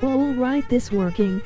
All right, this working.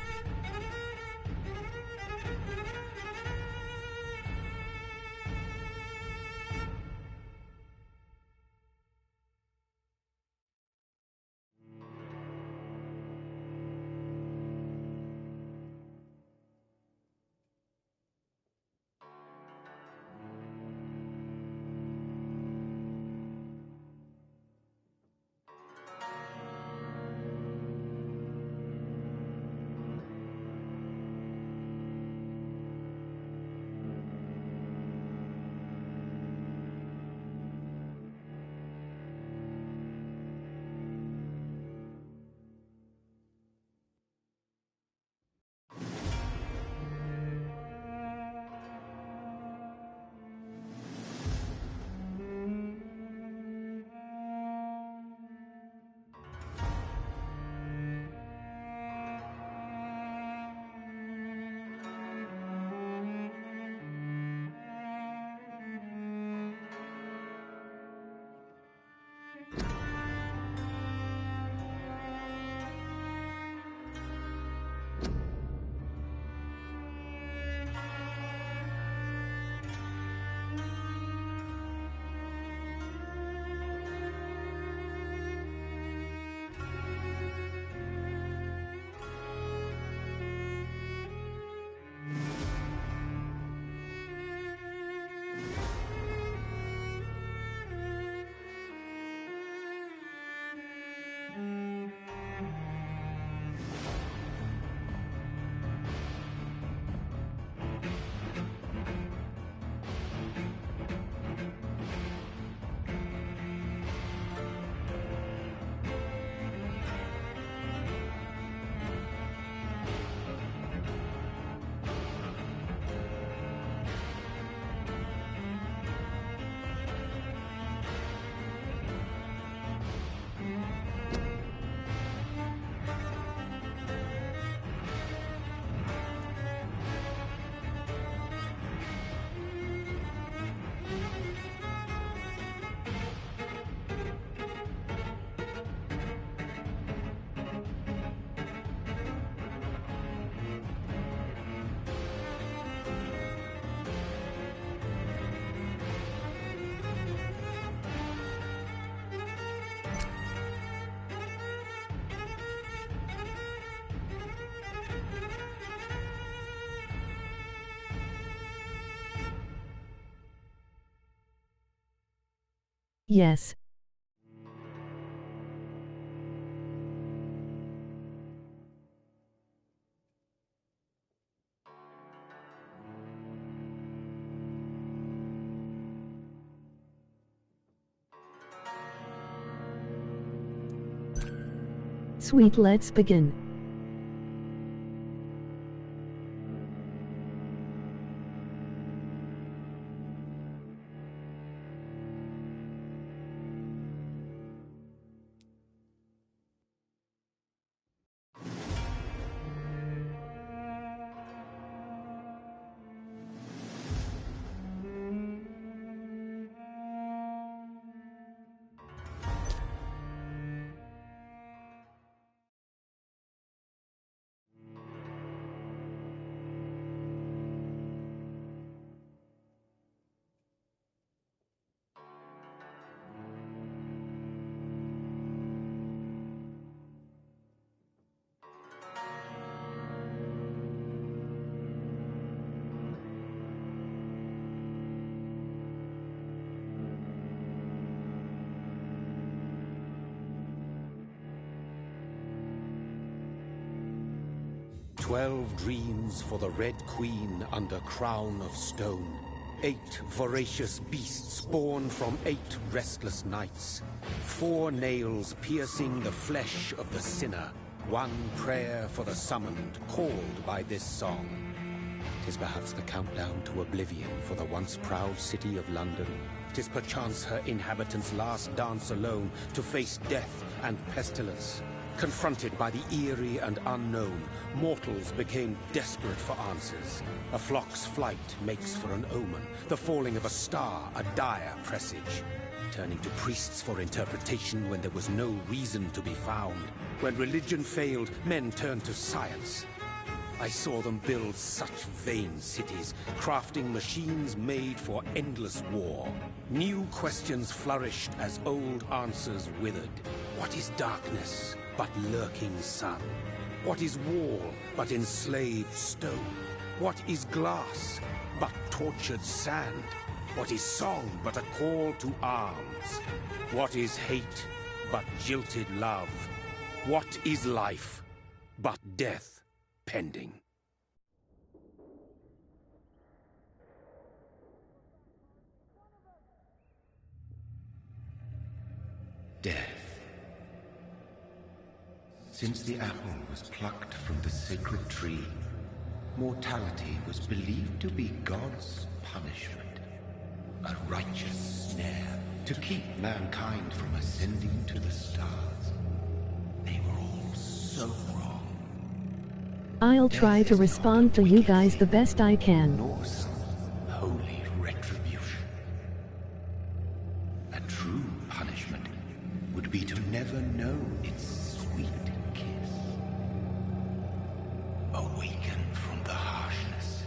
Yes. Sweet, let's begin. "12 dreams for the Red Queen under crown of stone. 8 voracious beasts born from 8 restless nights. 4 nails piercing the flesh of the sinner. 1 prayer for the summoned, called by this song. 'Tis perhaps the countdown to oblivion for the once proud city of London. 'Tis perchance her inhabitants' last dance alone to face death and pestilence. Confronted by the eerie and unknown, mortals became desperate for answers. A flock's flight makes for an omen, the falling of a star a dire presage. turning to priests for interpretation when there was no reason to be found. When religion failed, men turned to science. I saw them build such vain cities, crafting machines made for endless war. New questions flourished as old answers withered. What is darkness but lurking sun? What is wall but enslaved stone? What is glass but tortured sand? What is song but a call to arms? What is hate but jilted love? What is life but death pending? Death. Since the apple was plucked from the sacred tree, mortality was believed to be God's punishment. A righteous snare to keep mankind from ascending to the stars. They were all so wrong. I'll try to respond to you guys the best I can. Nor some holy retribution. A true punishment would be to never know its sweet kiss. Awaken from the harshness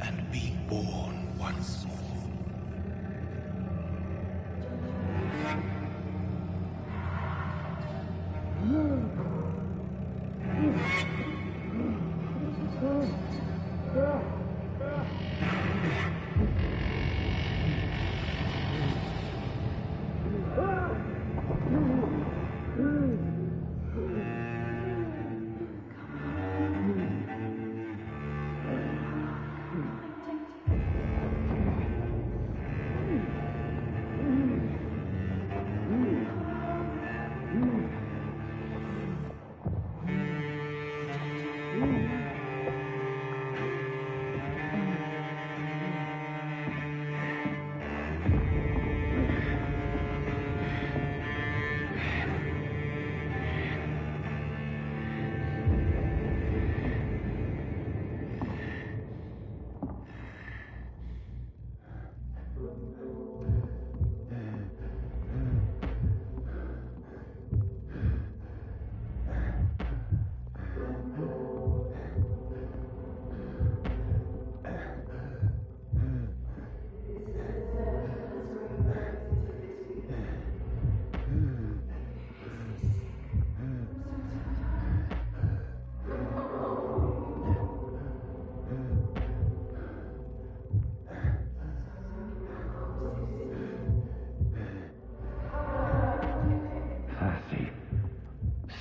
and be born once more.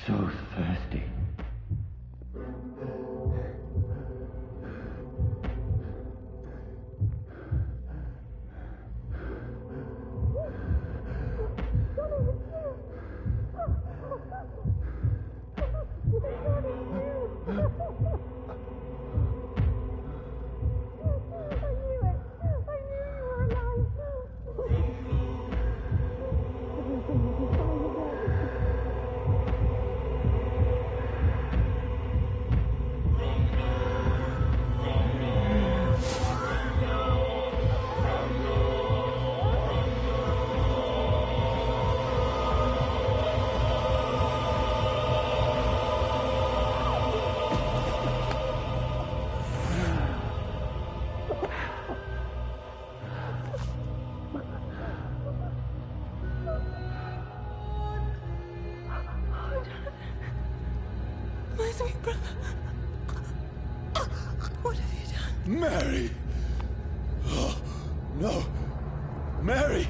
So thirsty. My sweet brother. What have you done? Mary! Oh, no! Mary!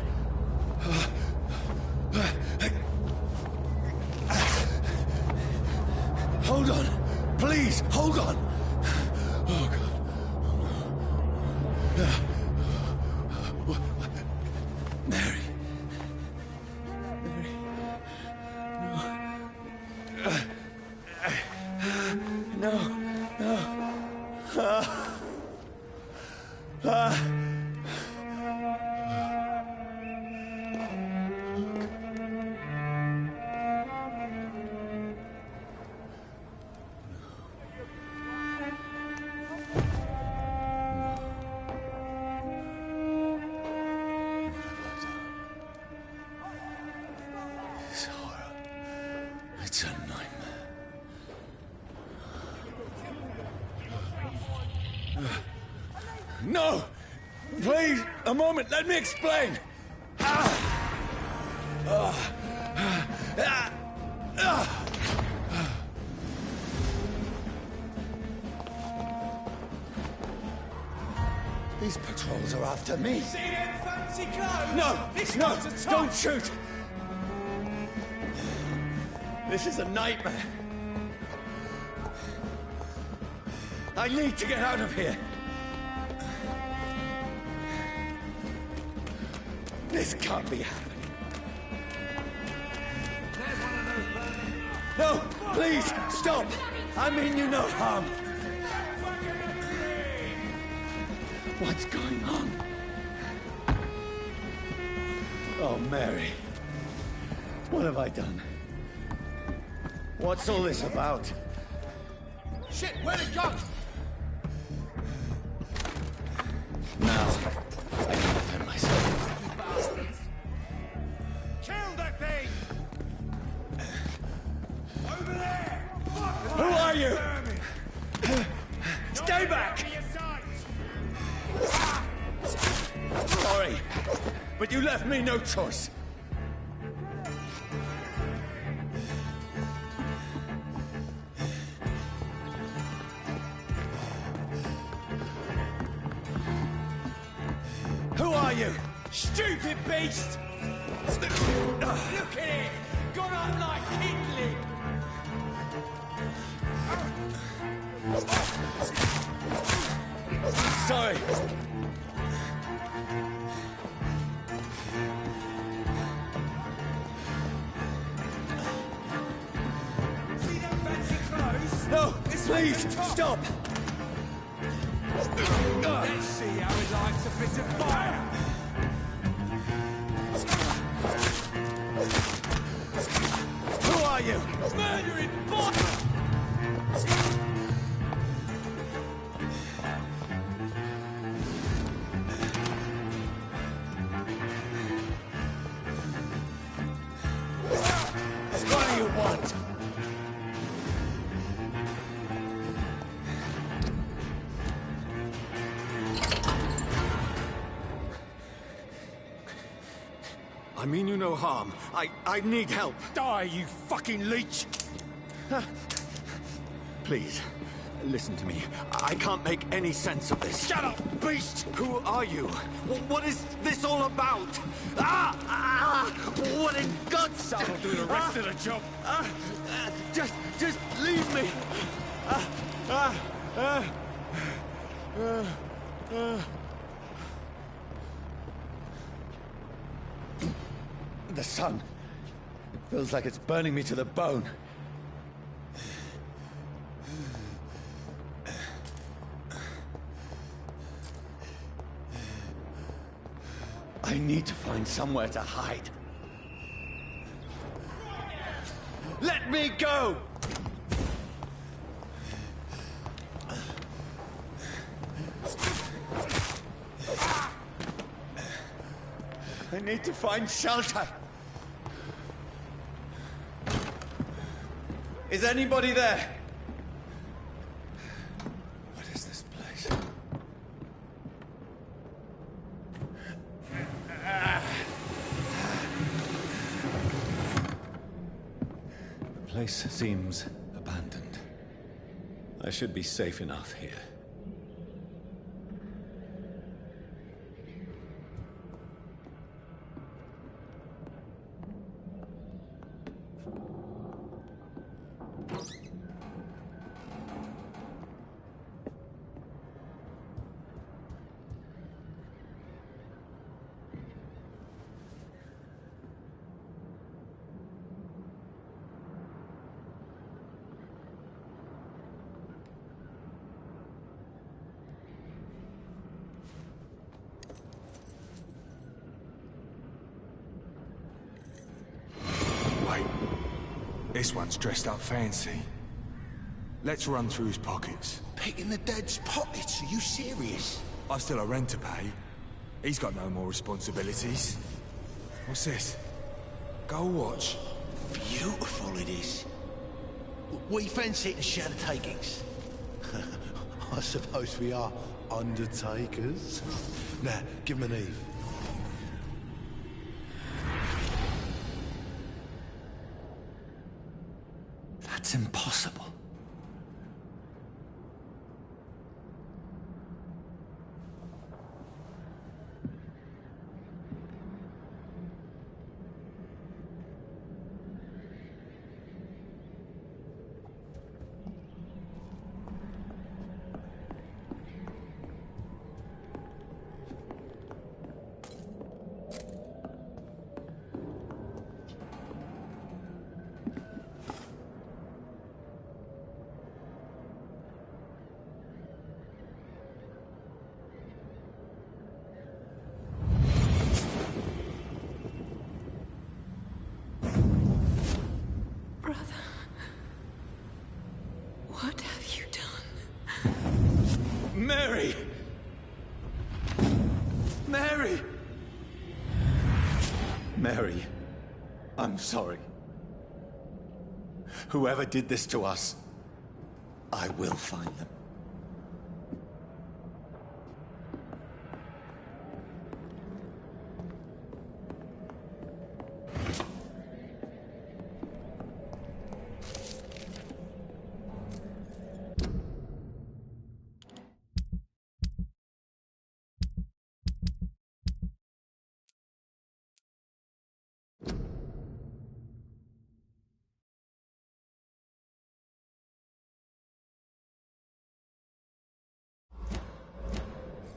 Hold on! Please, hold on! Oh, God. Mary. Mary. No. No. No! Please, a moment, let me explain! These patrols are after me. See them fancy clothes? No, don't shoot! This is a nightmare. I need to get out of here. This can't be happening. No, please, stop! I mean you no harm. What's going on? Oh, Mary. What have I done? What's all this about? Shit, where'd it go? Now, I can defend myself. You bastards! Kill that thing! Over there! Who are you? Stay back! Sorry, but you left me no choice. Who are you? Stupid beast! Look at it! Gone up like kindling! Sorry. See them fancy clothes? No, please, stop! Let's see how he likes a bit of fire! Who are you? Murdering boy! What do you want? I mean you no harm. I need help. Die, you fucking leech! Please, listen to me. I can't make any sense of this. Shut up, beast! Who are you? What is this all about? What in God's name? That'll do the rest of the job. Just leave me. The sun. It feels like it's burning me to the bone. I need to find somewhere to hide. Let me go! I need to find shelter. Is anybody there? What is this place? The place seems abandoned. I should be safe enough here. This one's dressed up fancy. Let's run through his pockets. Picking the dead's pockets? Are you serious? I've still a rent to pay. He's got no more responsibilities. What's this? Gold watch. Beautiful it is. We fancy it and share the takings. I suppose we are undertakers? Nah, give him an Eve. That's impossible. What have you done? Mary! Mary! Mary, I'm sorry. Whoever did this to us, I will find them.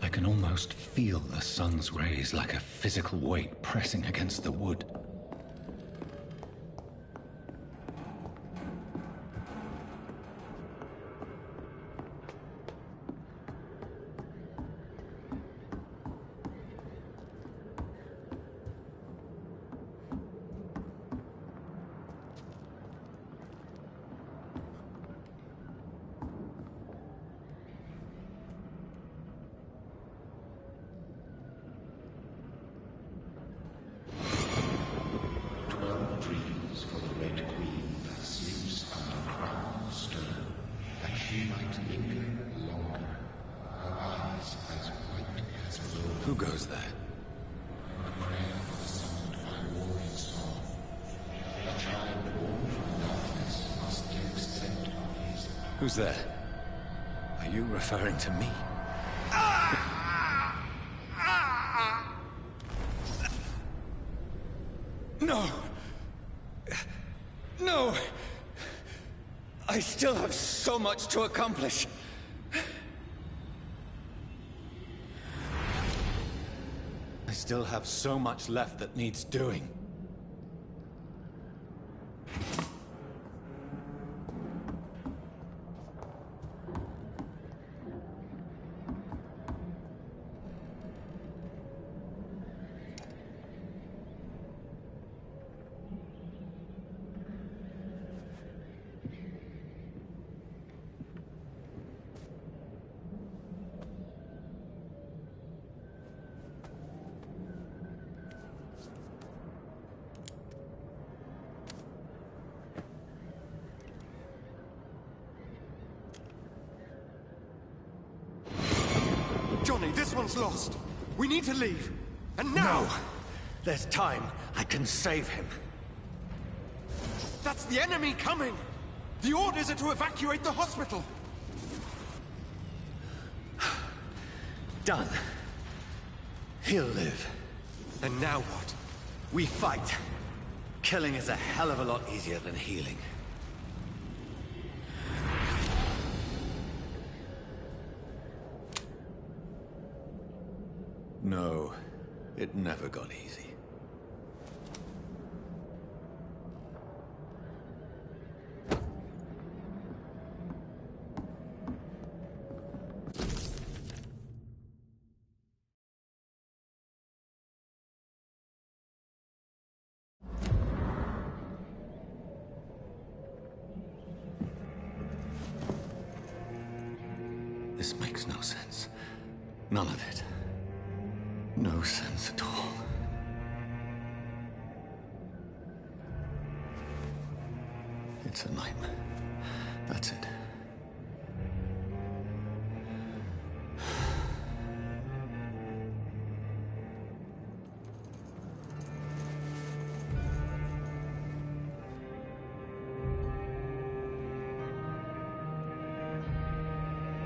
I can almost feel the sun's rays like a physical weight pressing against the wood. Who goes there? Who's there? Are you referring to me? No! No! I still have so much to accomplish. I still have so much left that needs doing. Johnny, this one's lost. We need to leave. And now! No! There's time. I can save him. That's the enemy coming! The orders are to evacuate the hospital! Done. He'll live. And now what? We fight. Killing is a hell of a lot easier than healing. No, it never got easy. This makes no sense. None of it. No sense at all. It's a nightmare. That's it.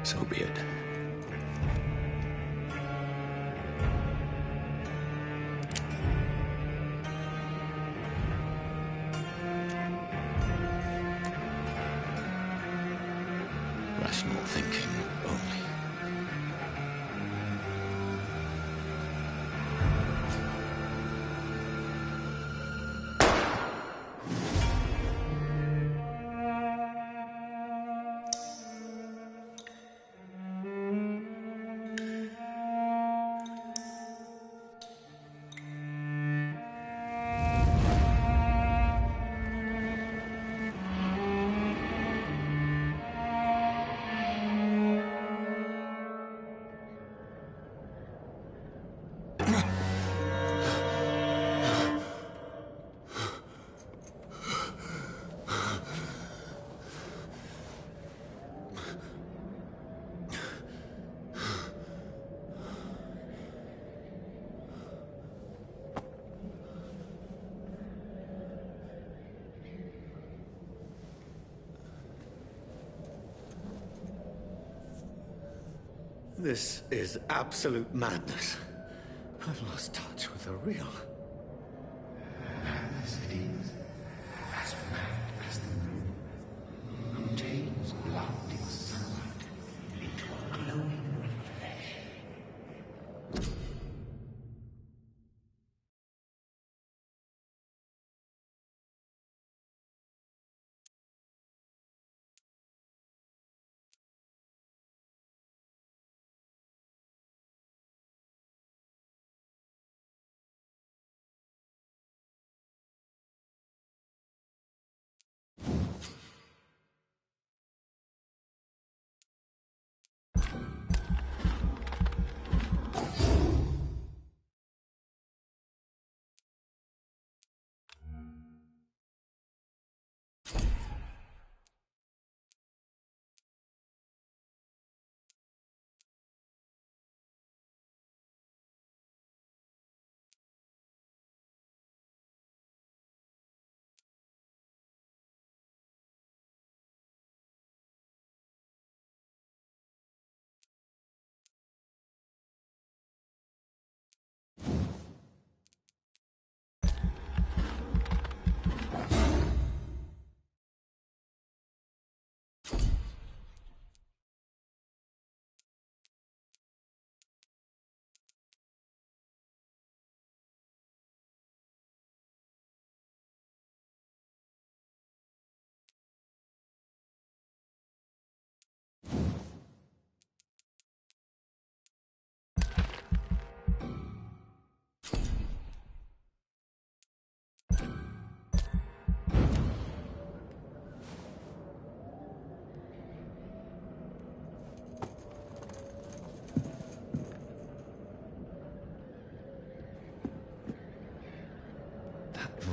So be it. Rational thinking only. This is absolute madness. I've lost touch with the real. Madness it is, as mad as the moon, who tames blinding sunlight into a glowing reflection.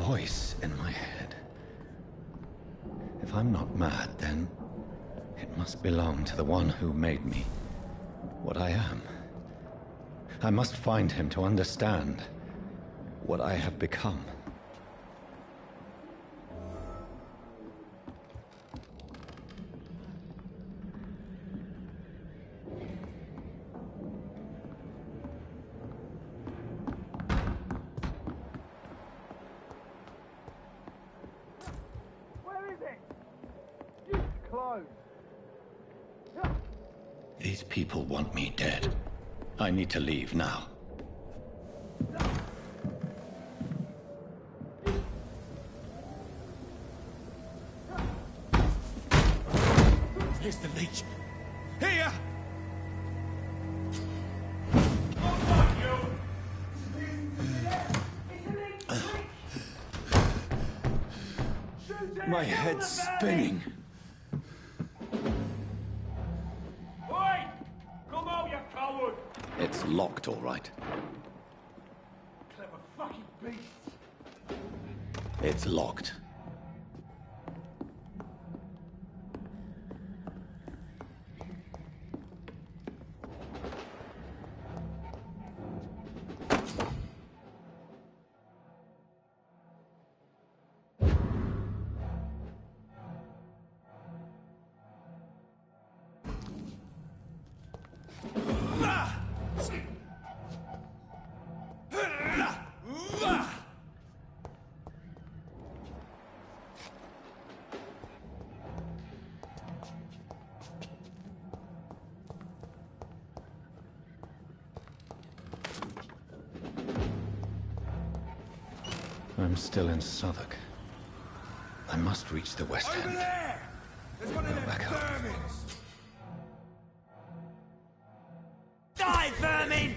Voice in my head. If I'm not mad, then it must belong to the one who made me what I am. I must find him to understand what I have become. These people want me dead. I need to leave now. Here's the leech. Here! My head's spinning. Oi! Come out, you coward! It's locked, all right. Clever fucking beast! It's locked. I'm still in Southwark. I must reach the West End. There! There's one of them back up. vermins! Die, vermin!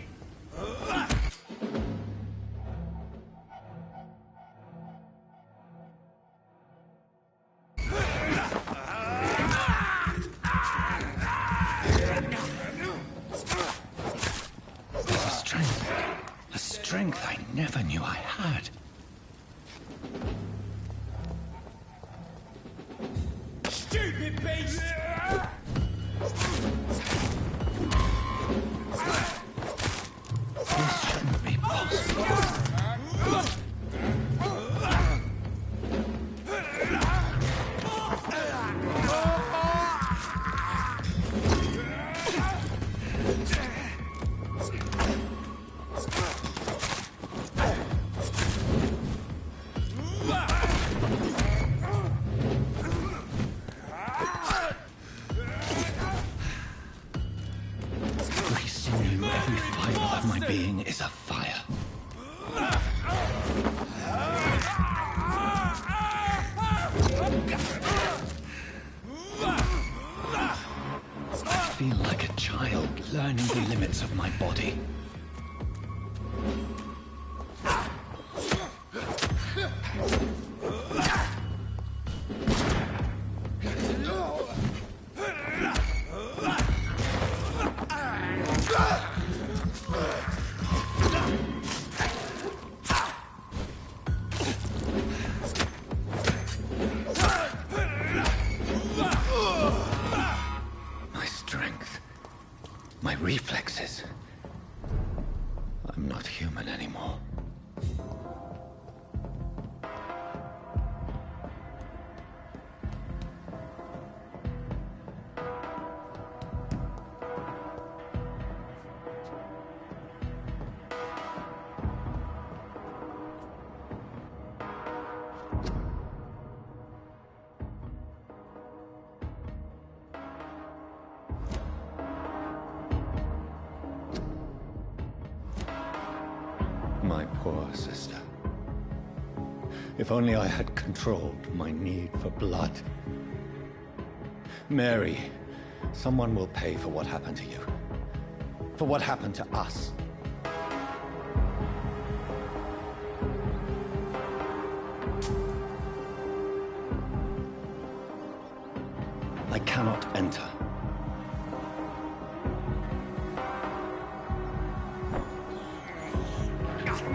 A strength I never knew I had. Stupid beast! This shouldn't be possible. Every sinew, every fiber of my being is afire. I feel like a child learning the limits of my body. My strength, my reflexes. I'm not human anymore. My poor sister. If only I had controlled my need for blood. Mary, someone will pay for what happened to you. For what happened to us. I cannot enter.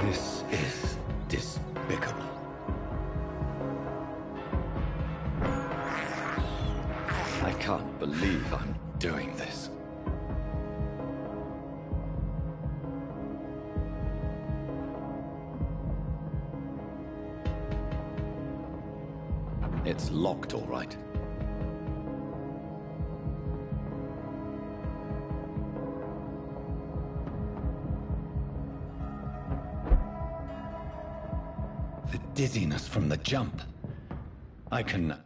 This is despicable. I can't believe I'm doing this. It's locked, all right. The dizziness from the jump. I can...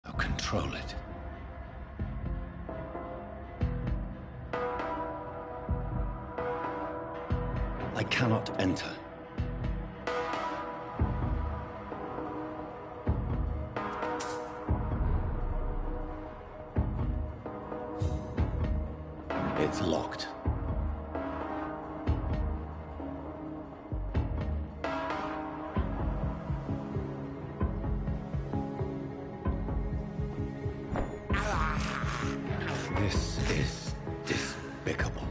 I'll control it. I cannot enter. It's locked. This is despicable.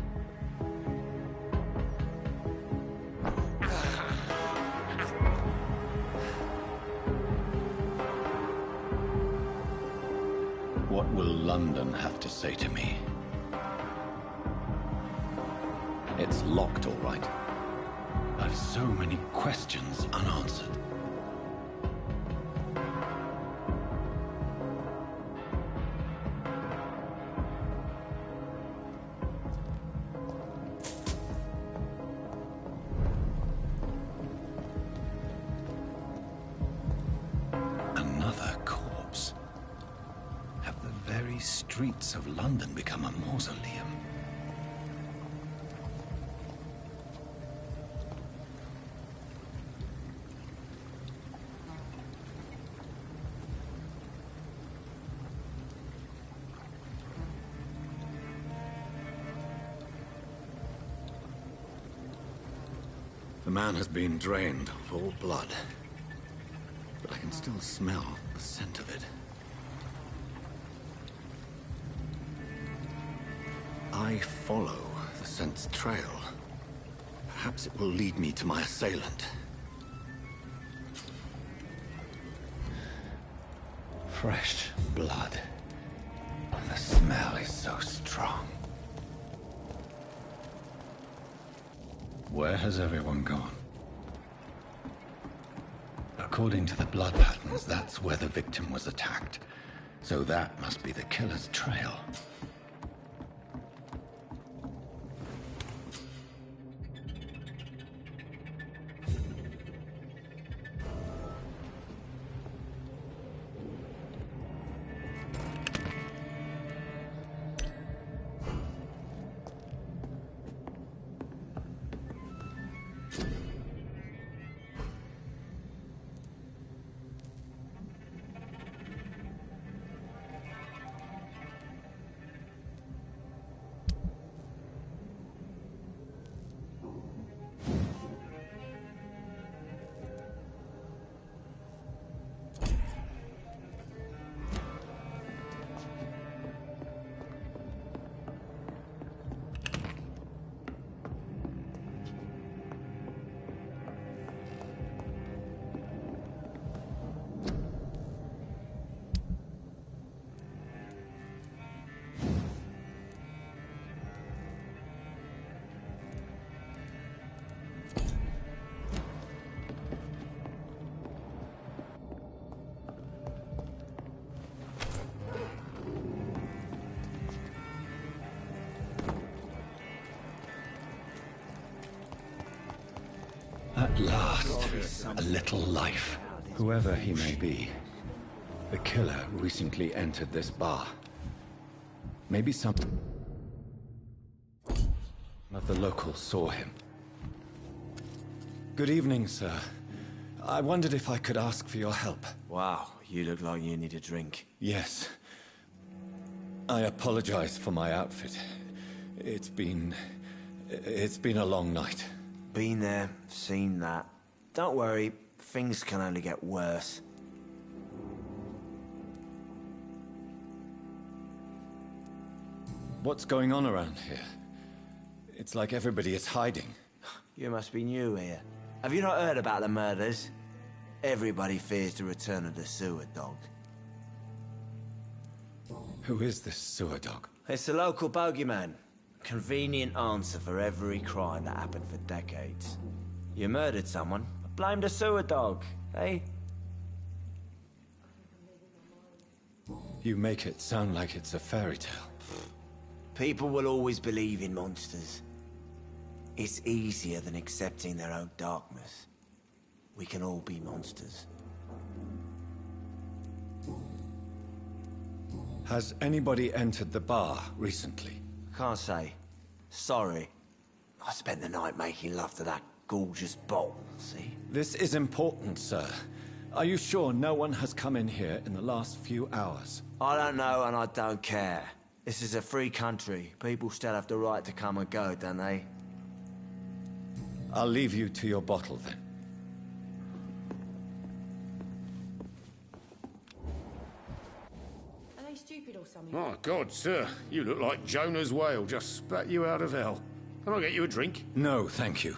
What will London have to say to me? It's locked, all right. I've so many questions unanswered. Another corpse. Have the very streets of London become a mausoleum? The man has been drained of all blood, but I can still smell the scent of it. I follow the scent's trail. Perhaps it will lead me to my assailant. Fresh blood. The smell is so strong. Where has everyone gone? According to the blood patterns, that's where the victim was attacked. So that must be the killer's trail. At last, a little life. Whoever he may be, the killer recently entered this bar. Maybe some of the locals saw him. Good evening, sir. I wondered if I could ask for your help. Wow, you look like you need a drink. Yes. I apologize for my outfit. It's been a long night. Been there, seen that. Don't worry, things can only get worse. What's going on around here? It's like everybody is hiding. You must be new here. Have you not heard about the murders? Everybody fears the return of the sewer dog. Who is this sewer dog? It's the local bogeyman. Convenient answer for every crime that happened for decades. You murdered someone, blame the sewer dog, eh? You make it sound like it's a fairy tale. People will always believe in monsters. It's easier than accepting their own darkness. We can all be monsters. Has anybody entered the bar recently? Can't say. Sorry. I spent the night making love to that gorgeous bottle, see? This is important, sir. Are you sure no one has come in here in the last few hours? I don't know and I don't care. This is a free country. People still have the right to come and go, don't they? I'll leave you to your bottle then. Are they stupid or something? My God, sir, you look like Jonah's whale just spat you out of hell. Can I get you a drink? No, thank you.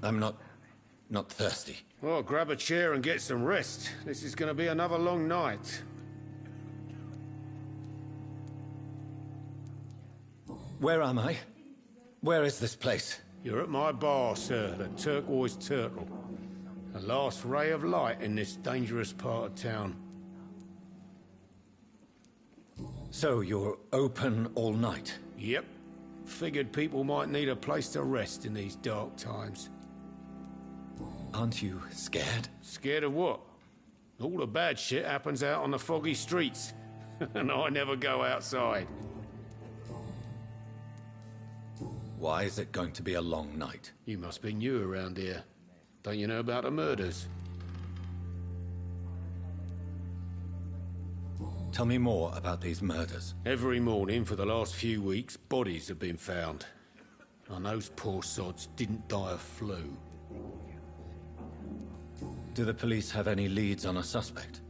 I'm not thirsty. Well, grab a chair and get some rest. This is going to be another long night. Where am I? Where is this place? You're at my bar, sir, the Turquoise Turtle. The last ray of light in this dangerous part of town. So you're open all night? Yep. Figured people might need a place to rest in these dark times. Aren't you scared? Scared of what? All the bad shit happens out on the foggy streets. And I never go outside. Why is it going to be a long night? You must be new around here. Don't you know about the murders? Tell me more about these murders. Every morning for the last few weeks, bodies have been found. And those poor sods didn't die of flu. Do the police have any leads on a suspect?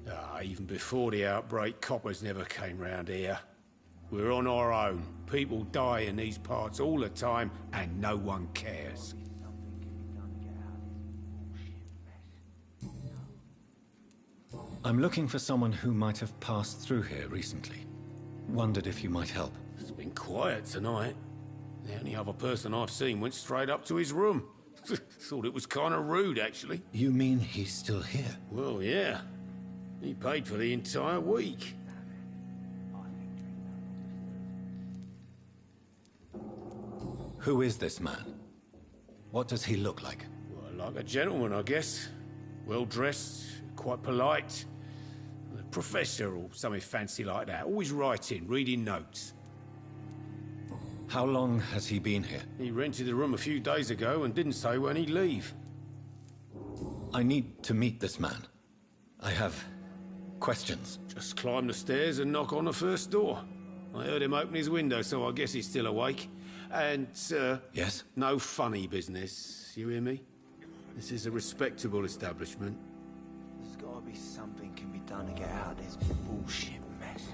Even before the outbreak, coppers never came round here. We're on our own. People die in these parts all the time, and no one cares. I'm looking for someone who might have passed through here recently. Wondered if you might help. It's been quiet tonight. The only other person I've seen went straight up to his room. Thought it was kind of rude, actually. You mean he's still here? Well, yeah. He paid for the entire week. Who is this man? What does he look like? Well, like a gentleman, I guess. Well-dressed, quite polite. A professor or something fancy like that. Always writing, reading notes. How long has he been here? He rented the room a few days ago and didn't say when he'd leave. I need to meet this man. I have questions. Just climb the stairs and knock on the first door. I heard him open his window, so I guess he's still awake. And, Yes? no funny business, you hear me? This is a respectable establishment. There's gotta be something can be done to get out of this bullshit mess.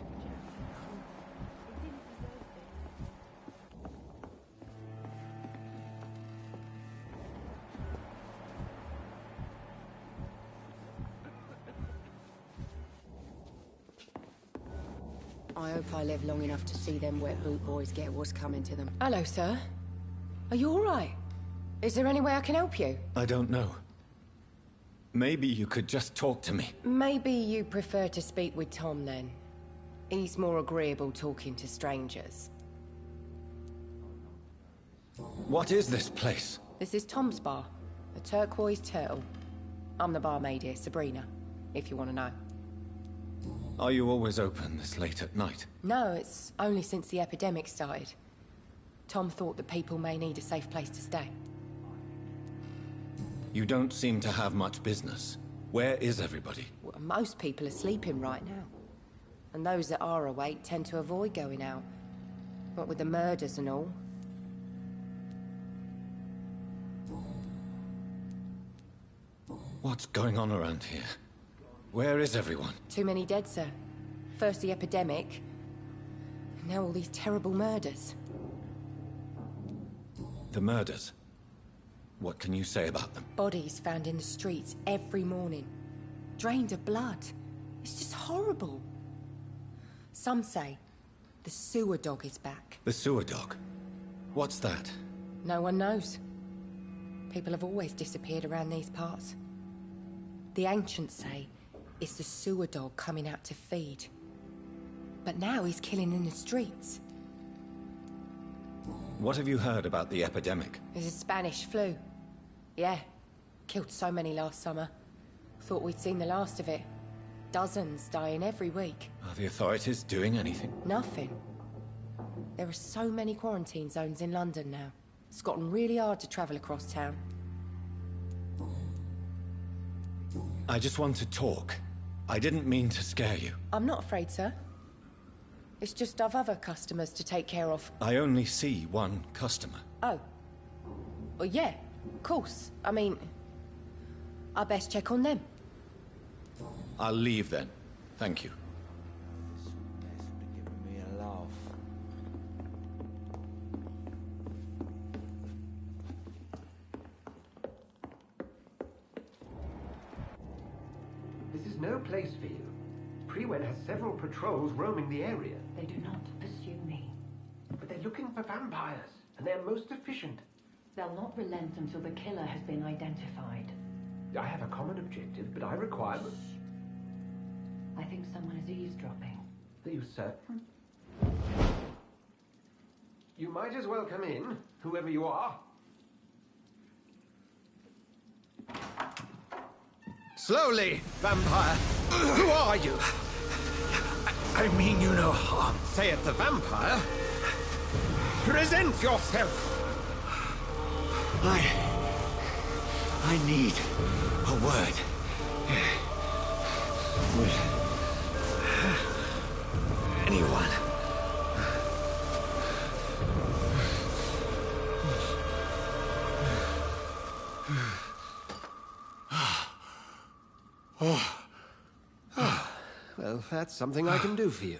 I hope I live long enough to see them wet boot boys get what's coming to them. Hello, sir. Are you all right? Is there any way I can help you? I don't know. Maybe you could just talk to me. Maybe you prefer to speak with Tom, then. He's more agreeable talking to strangers. What is this place? This is Tom's bar, the Turquoise Turtle. I'm the barmaid here, Sabrina, if you want to know. Are you always open this late at night? No, it's only since the epidemic started. Tom thought that people may need a safe place to stay. You don't seem to have much business. Where is everybody? Well, most people are sleeping right now. And those that are awake tend to avoid going out. What with the murders and all. What's going on around here? Where is everyone? Too many dead, sir. First the epidemic, now all these terrible murders. The murders? What can you say about them? Bodies found in the streets every morning. Drained of blood. It's just horrible. Some say the sewer dog is back. The sewer dog? What's that? No one knows. People have always disappeared around these parts. The ancients say it's the sewer dog coming out to feed. But now he's killing in the streets. What have you heard about the epidemic? There's a Spanish flu. Yeah. Killed so many last summer. Thought we'd seen the last of it. Dozens dying every week. Are the authorities doing anything? Nothing. There are so many quarantine zones in London now. It's gotten really hard to travel across town. I just want to talk. I didn't mean to scare you. I'm not afraid, sir. It's just I've other customers to take care of. I only see one customer. Oh. Well, yeah, of course. I mean, I best check on them. I'll leave then. Thank you. This mess would have given me a laugh. This is no place for you. Prewen has several patrols roaming the area. They do not pursue me. But they're looking for vampires, and they're most efficient. They'll not relent until the killer has been identified. I have a common objective, but I require... I think someone is eavesdropping. Are you certain? You might as well come in, whoever you are. Slowly, vampire. Who are you? I mean you no harm. Say it, the vampire. Present yourself. I need a word. With anyone. Well, that's something I can do for you.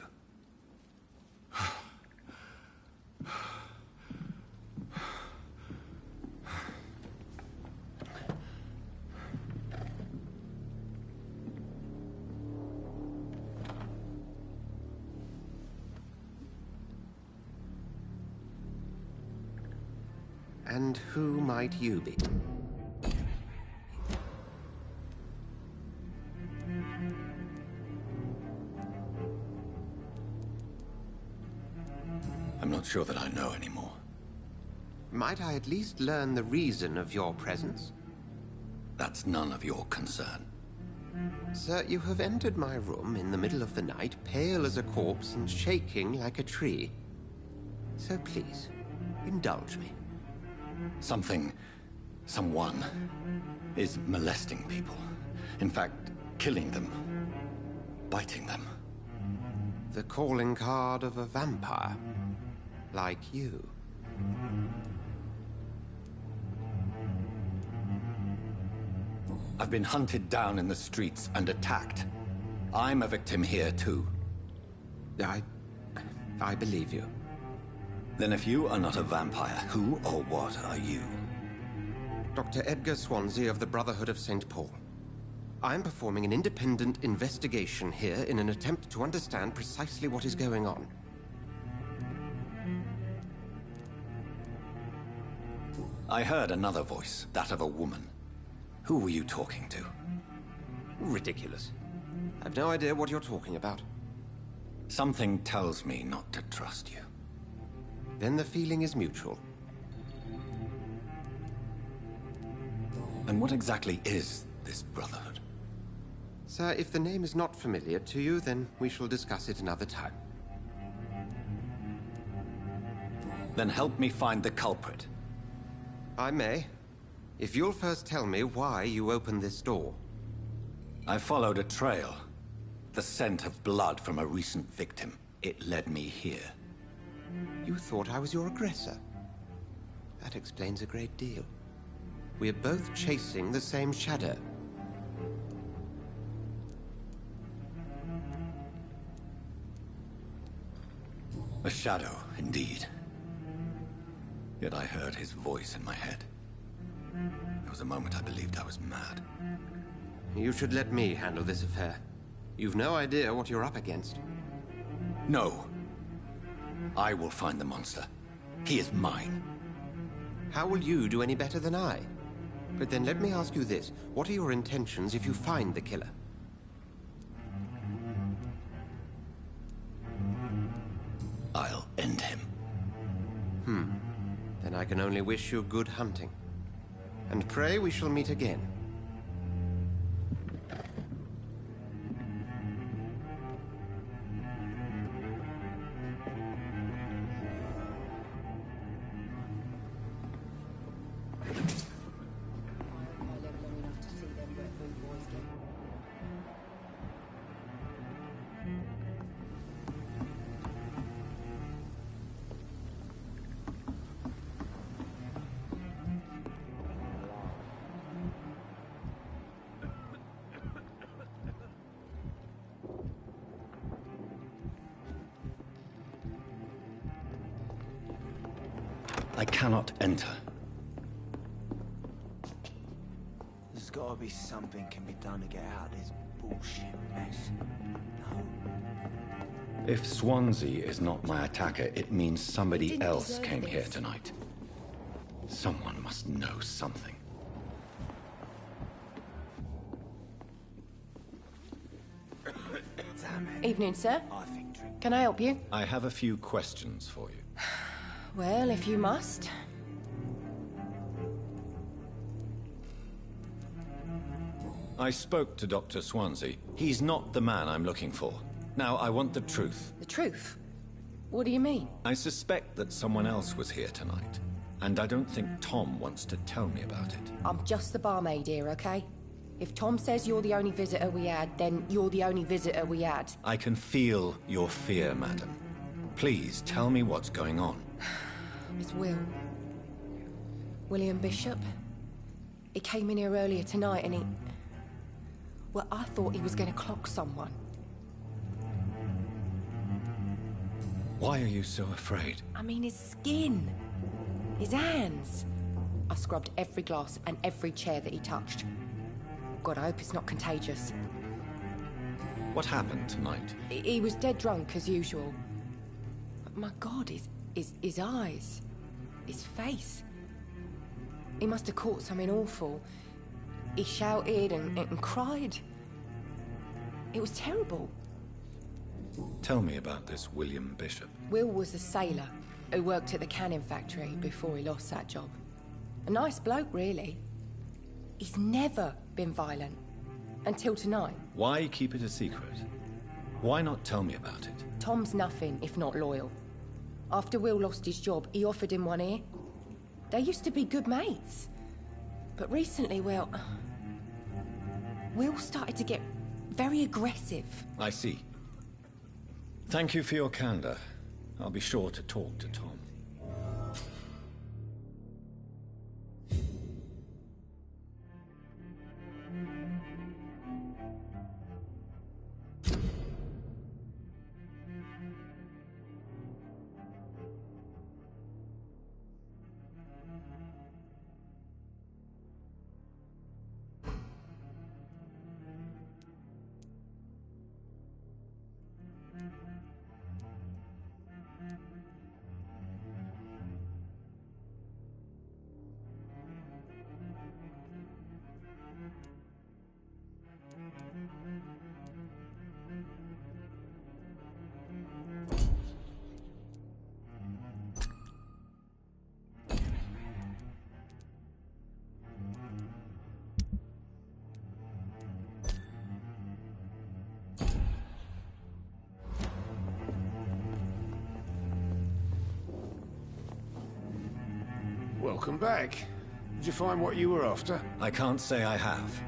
And who might you be? I'm not sure that I know anymore. Might I at least learn the reason of your presence? That's none of your concern. Sir, you have entered my room in the middle of the night, pale as a corpse and shaking like a tree. So please, indulge me. Someone is molesting people. In fact, killing them. Biting them. The calling card of a vampire. Like you. I've been hunted down in the streets and attacked. I'm a victim here, too. I believe you. Then if you are not a vampire, who or what are you? Dr. Edgar Swansea of the Brotherhood of St. Paul. I'm performing an independent investigation here in an attempt to understand precisely what is going on. I heard another voice, that of a woman. Who were you talking to? Ridiculous. I've no idea what you're talking about. Something tells me not to trust you. Then the feeling is mutual. And what exactly is this Brotherhood? Sir, if the name is not familiar to you, then we shall discuss it another time. Then help me find the culprit. I may. If you'll first tell me why you opened this door. I followed a trail. The scent of blood from a recent victim. It led me here. You thought I was your aggressor. That explains a great deal. We're both chasing the same shadow. A shadow, indeed. Yet I heard his voice in my head. There was a moment I believed I was mad. You should let me handle this affair. You've no idea what you're up against. No. I will find the monster. He is mine. How will you do any better than I? But then let me ask you this. What are your intentions if you find the killer? I'll end him. Then I can only wish you good hunting. And pray we shall meet again. I cannot enter. There's gotta be something can be done to get out of this bullshit mess. No. If Swansea is not my attacker, it means somebody else came here tonight. Someone must know something. Evening, sir. I think drink. Can I help you? I have a few questions for you. Well, if you must. I spoke to Dr. Swansea. He's not the man I'm looking for. Now, I want the truth. The truth? What do you mean? I suspect that someone else was here tonight. And I don't think Tom wants to tell me about it. I'm just the barmaid here, okay? If Tom says you're the only visitor we had, then you're the only visitor we had. I can feel your fear, madam. Please, tell me what's going on. It's Will. William Bishop. He came in here earlier tonight and he... Well, I thought he was going to clock someone. Why are you so afraid? I mean, his skin. His hands. I scrubbed every glass and every chair that he touched. God, I hope it's not contagious. What happened tonight? He was dead drunk, as usual. But my God, his eyes. His face. He must have caught something awful. He shouted and cried. It was terrible. Tell me about this William Bishop. Will was a sailor who worked at the canning factory before he lost that job. A nice bloke, really. He's never been violent. Until tonight. Why keep it a secret? Why not tell me about it? Tom's nothing if not loyal. After Will lost his job, he offered him one ear. They used to be good mates. But recently, well... Will started to get very aggressive. I see. Thank you for your candor. I'll be sure to talk to Tom. Welcome back. Did you find what you were after? I can't say I have.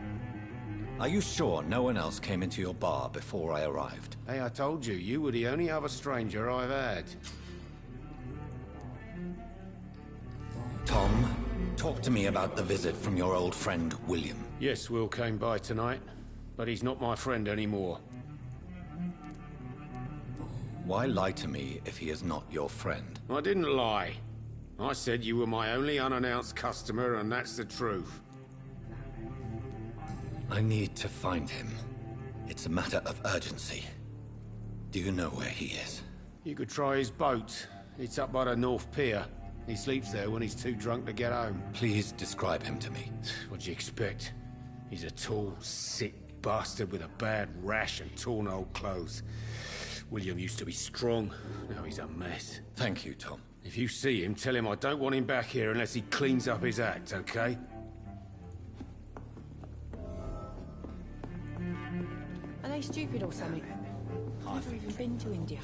Are you sure no one else came into your bar before I arrived? Hey, I told you, you were the only other stranger I've had. Tom, talk to me about the visit from your old friend, William. Yes, Will came by tonight, but he's not my friend anymore. Why lie to me if he is not your friend? I didn't lie. I said you were my only unannounced customer, and that's the truth. I need to find him. It's a matter of urgency. Do you know where he is? You could try his boat. It's up by the North Pier. He sleeps there when he's too drunk to get home. Please describe him to me. What'd you expect? He's a tall, sick bastard with a bad rash and torn old clothes. William used to be strong. Now he's a mess. Thank you, Tom. If you see him, tell him I don't want him back here unless he cleans up his act, okay? Are they stupid or something? I've never even been to India.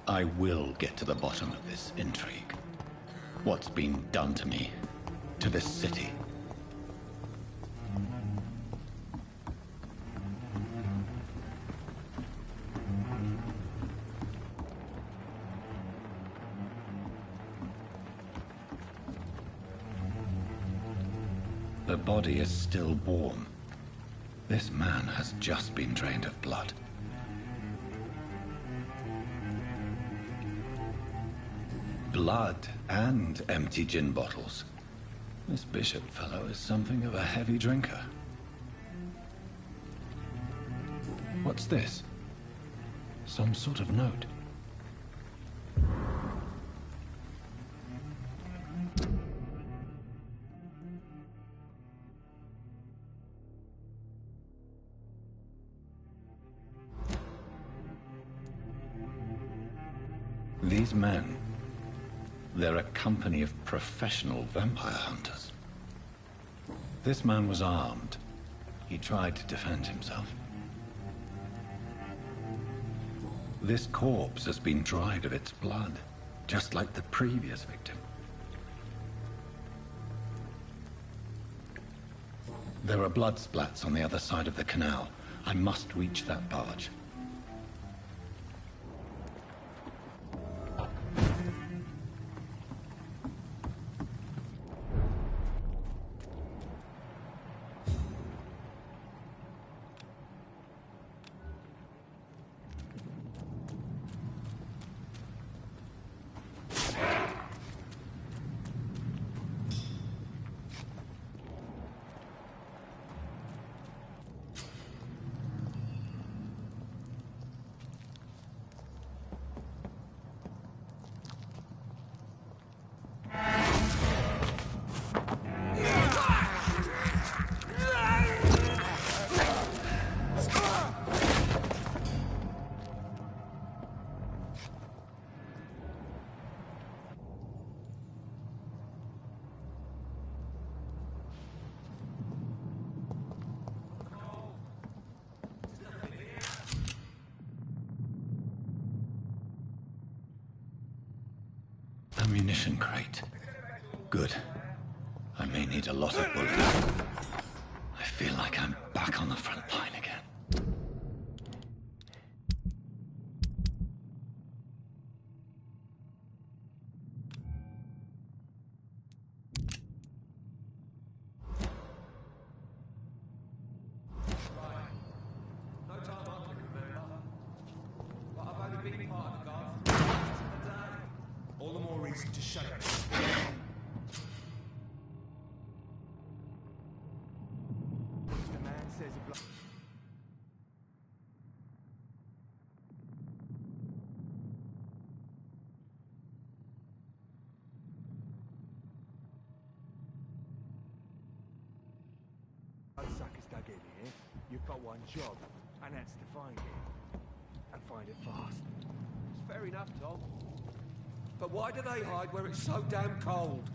I will get to the bottom of this intrigue. What's been done to me, to this city. The body is still warm. This man has just been drained of blood. Blood and empty gin bottles. This Bishop fellow is something of a heavy drinker. What's this? Some sort of note. These men, they're a company of professional vampire hunters. This man was armed. He tried to defend himself. This corpse has been dried of its blood. just like the previous victim. There are blood splats on the other side of the canal. I must reach that barge. Ammunition crate. Good. I may need a lot of bullets. I feel like I'm back on the front line again. To shut it. The man says a bloodsuckers dug in here. You've got one job, and that's to find it. And find it fast. It's fair enough, Tom. But why do they hide where it's so damn cold?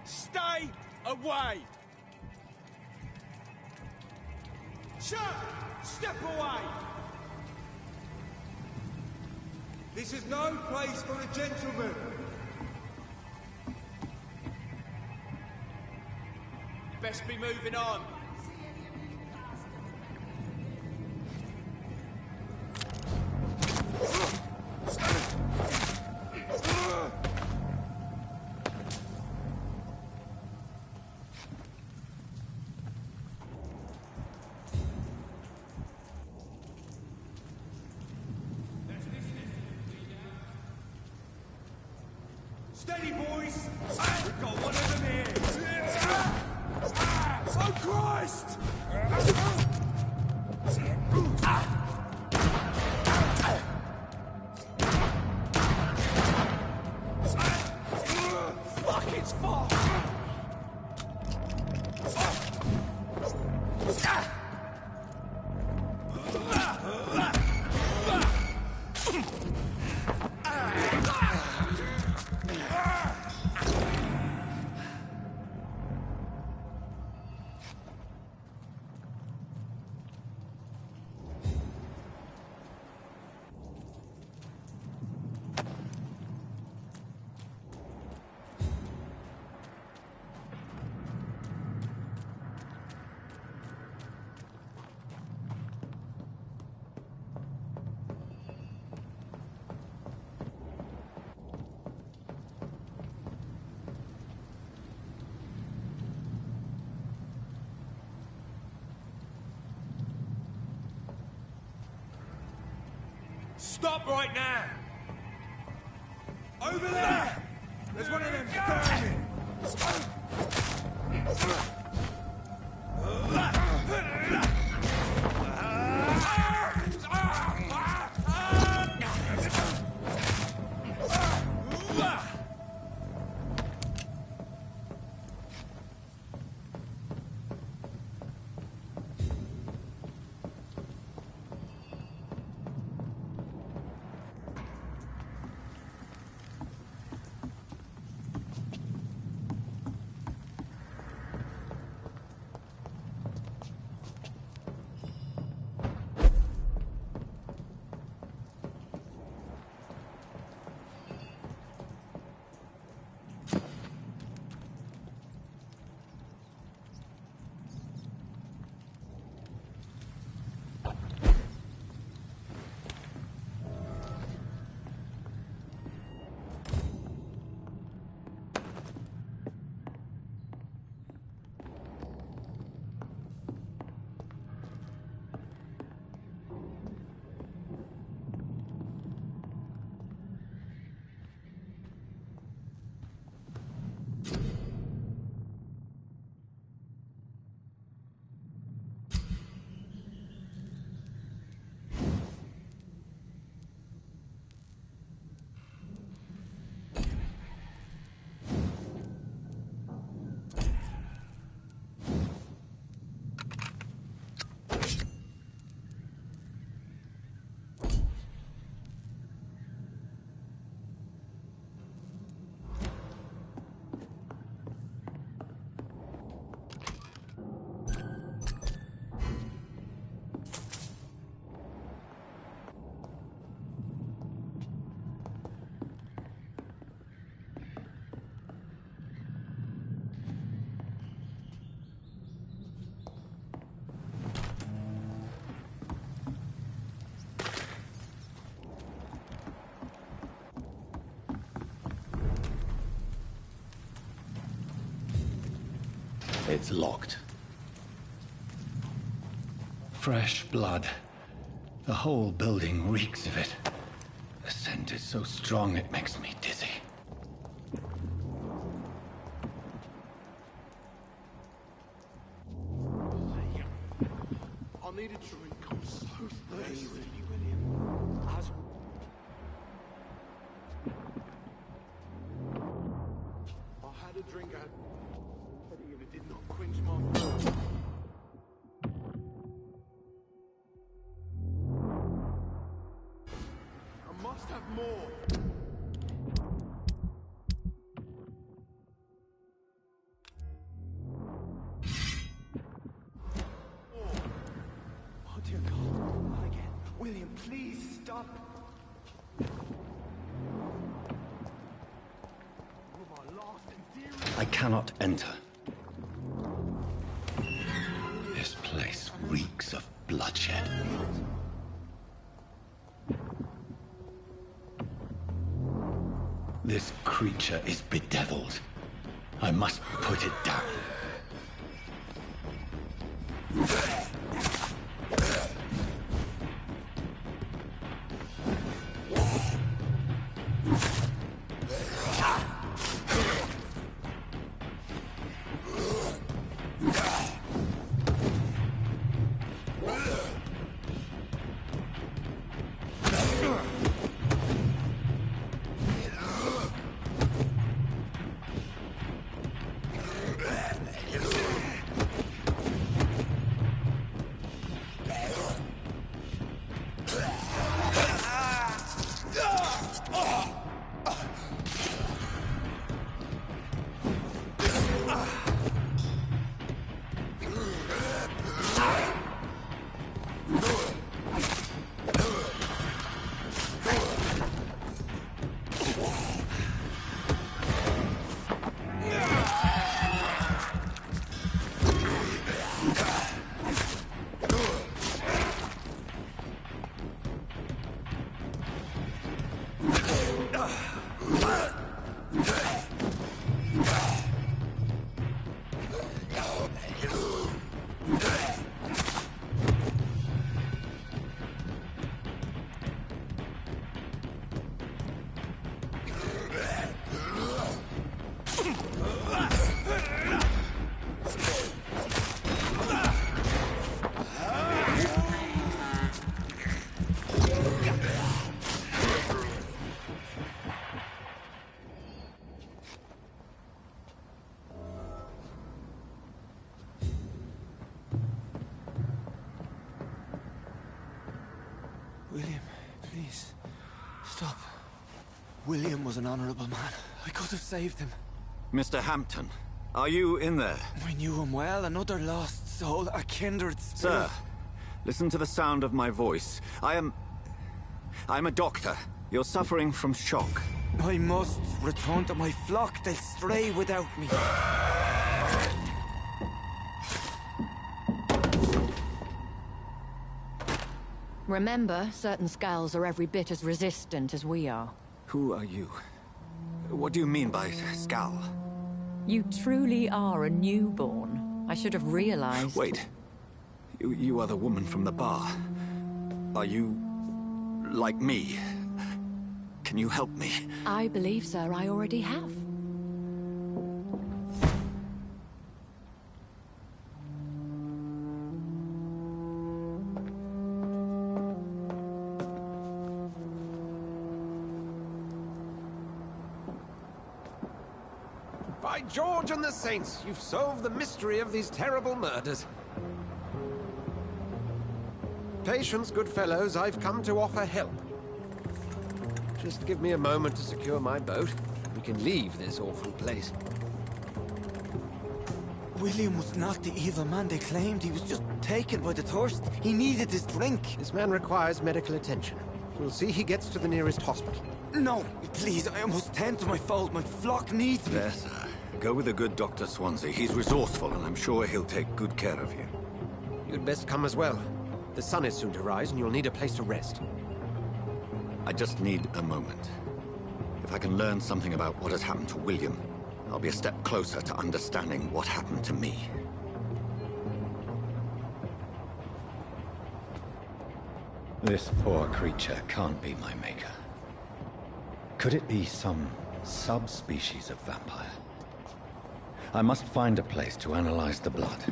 Stay away! Sir! Step away! This is no place for a gentleman! Best be moving on. Steady, boys! We've got one of them here! Oh, Christ! Fuck, it's far! Stop right now! Over there! There's one of them vermin! It's locked. Fresh blood. The whole building reeks of it. The scent is so strong it makes me dizzy. I need a drink. I'm so thirsty, William. I had a drink, but it did not quench my thirst. I must have more. Oh dear God, not again. William, please stop. I cannot enter. This place reeks of bloodshed. This creature is bedeviled. I must put it down. Stop. William was an honorable man. I could have saved him. Mr. Hampton, are you in there? I knew him well, another lost soul, a kindred spirit. Sir, listen to the sound of my voice. I'm a doctor. You're suffering from shock. I must return to my flock. They'll stray without me. Remember, certain skulls are every bit as resistant as we are. Who are you? What do you mean by skull? You truly are a newborn. I should have realized. Wait. You are the woman from the bar. Are you... like me? Can you help me? I believe, sir, I already have. By George and the Saints, you've solved the mystery of these terrible murders. Patience, good fellows, I've come to offer help. Just give me a moment to secure my boat. We can leave this awful place. William was not the evil man they claimed. He was just taken by the thirst. He needed his drink. This man requires medical attention. We'll see he gets to the nearest hospital. No, please, I must tend to my fold. My flock needs me. There, sir. Go with the good Dr. Swansea. He's resourceful, and I'm sure he'll take good care of you. You'd best come as well. The sun is soon to rise, and you'll need a place to rest. I just need a moment. If I can learn something about what has happened to William, I'll be a step closer to understanding what happened to me. This poor creature can't be my maker. Could it be some subspecies of vampire? I must find a place to analyze the blood.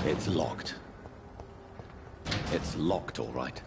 It's locked. It's locked, all right.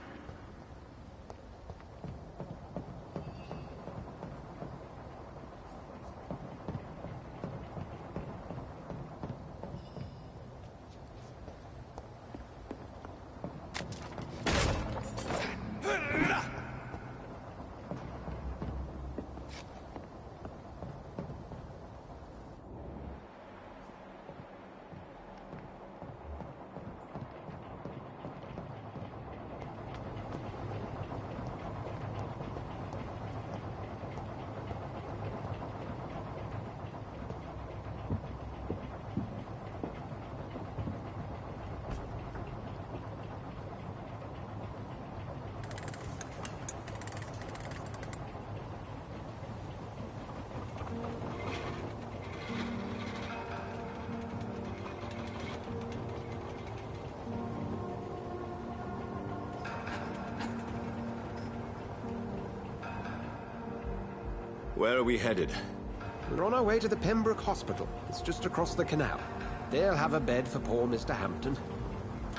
Where are we headed? We're on our way to the Pembroke Hospital. It's just across the canal. They'll have a bed for poor Mr. Hampton.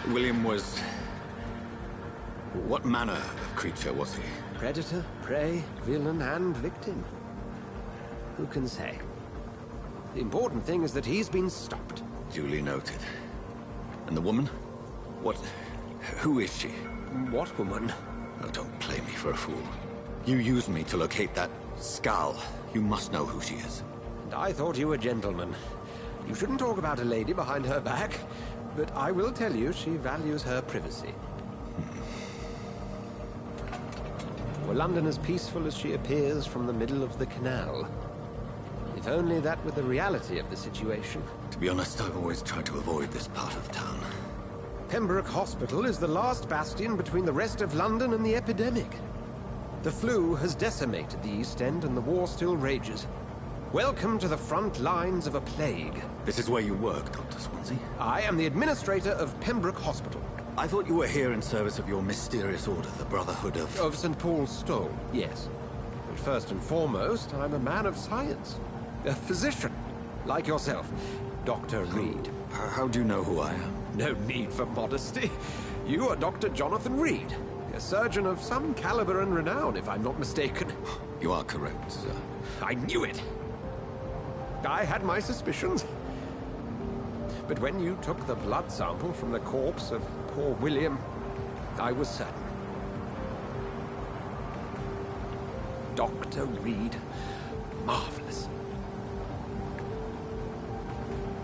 William was... what manner of creature was he? Predator, prey, villain, and victim. Who can say? The important thing is that he's been stopped. Duly noted. And the woman? What... who is she? What woman? Oh, don't play me for a fool. You used me to locate that skull. You must know who she is. And I thought you a gentleman. You shouldn't talk about a lady behind her back, but I will tell you she values her privacy. Were London as peaceful as she appears from the middle of the canal? If only that were the reality of the situation. To be honest, I've always tried to avoid this part of town. Pembroke Hospital is the last bastion between the rest of London and the epidemic. The flu has decimated the East End and the war still rages. Welcome to the front lines of a plague. This is where you work, Dr. Swansea? I am the administrator of Pembroke Hospital. I thought you were here in service of your mysterious order, the Brotherhood of... Of St. Paul's Stole, yes. But first and foremost, I'm a man of science. A physician, like yourself, Dr. Reed. How do you know who I am? No need for modesty. You are Dr. Jonathan Reed, a surgeon of some caliber and renown, if I'm not mistaken. You are correct, sir. I knew it. I had my suspicions. But when you took the blood sample from the corpse of poor William, I was certain. Dr. Reed. Marvelous.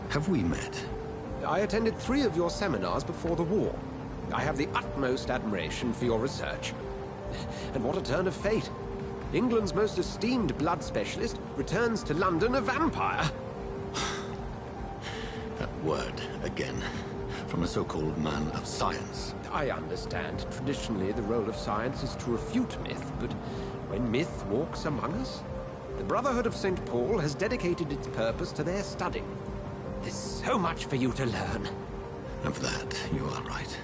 Have we met? I attended 3 of your seminars before the war. I have the utmost admiration for your research. And what a turn of fate. England's most esteemed blood specialist returns to London a vampire. That word, again. From a so-called man of science. I understand. Traditionally, the role of science is to refute myth, but when myth walks among us, the Brotherhood of St. Paul has dedicated its purpose to their study. There's so much for you to learn. Of that, you are right.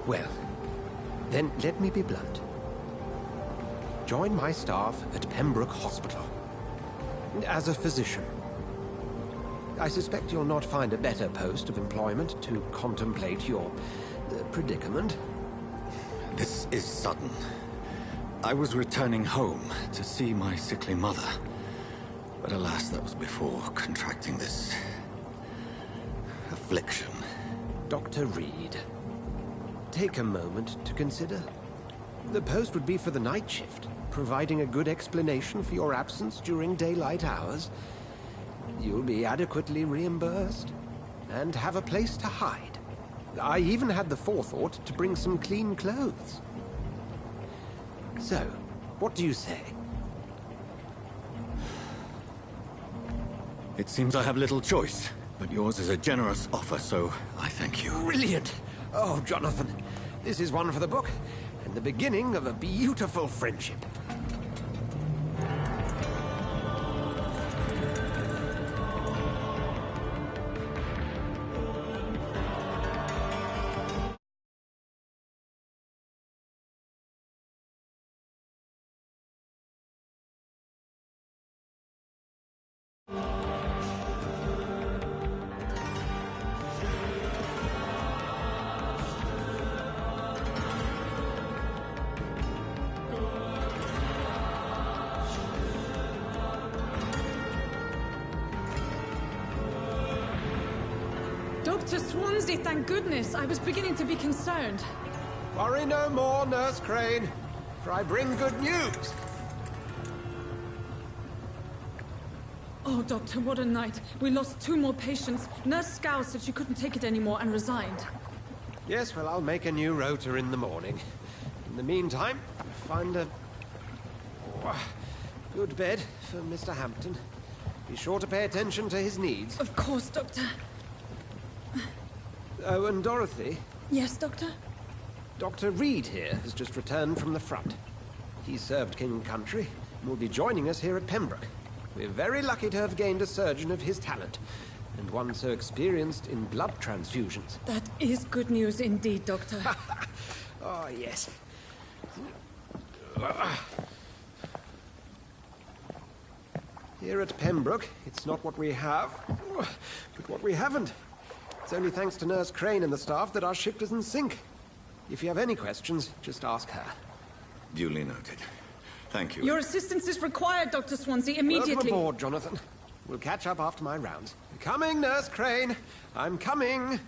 Well, then let me be blunt. Join my staff at Pembroke Hospital. As a physician. I suspect you'll not find a better post of employment to contemplate your predicament. This is sudden. I was returning home to see my sickly mother. But alas, that was before contracting this... affliction. Dr. Reed, take a moment to consider. The post would be for the night shift, providing a good explanation for your absence during daylight hours. You'll be adequately reimbursed, and have a place to hide. I even had the forethought to bring some clean clothes. So, what do you say? It seems I have little choice, but yours is a generous offer, so I thank you. Brilliant! Oh, Jonathan, this is one for the book, and the beginning of a beautiful friendship. Dr. Swansea, thank goodness. I was beginning to be concerned. Worry no more, Nurse Crane, for I bring good news. Oh, Doctor, what a night. We lost 2 more patients. Nurse Scow said she couldn't take it anymore and resigned. Yes, well, I'll make a new rota in the morning. In the meantime, find a good bed for Mr. Hampton. Be sure to pay attention to his needs. Of course, Doctor. Oh, and Dorothy? Yes, Doctor? Dr. Reed here has just returned from the front. He served King and Country and will be joining us here at Pembroke. We're very lucky to have gained a surgeon of his talent, and one so experienced in blood transfusions. That is good news indeed, Doctor. Oh, yes. Here at Pembroke, it's not what we have, but what we haven't. It's only thanks to Nurse Crane and the staff that our ship doesn't sink. If you have any questions, just ask her. Duly noted. Thank you. Your assistance is required, Dr. Swansea, immediately. Welcome aboard, Jonathan. We'll catch up after my rounds. Coming, Nurse Crane. I'm coming.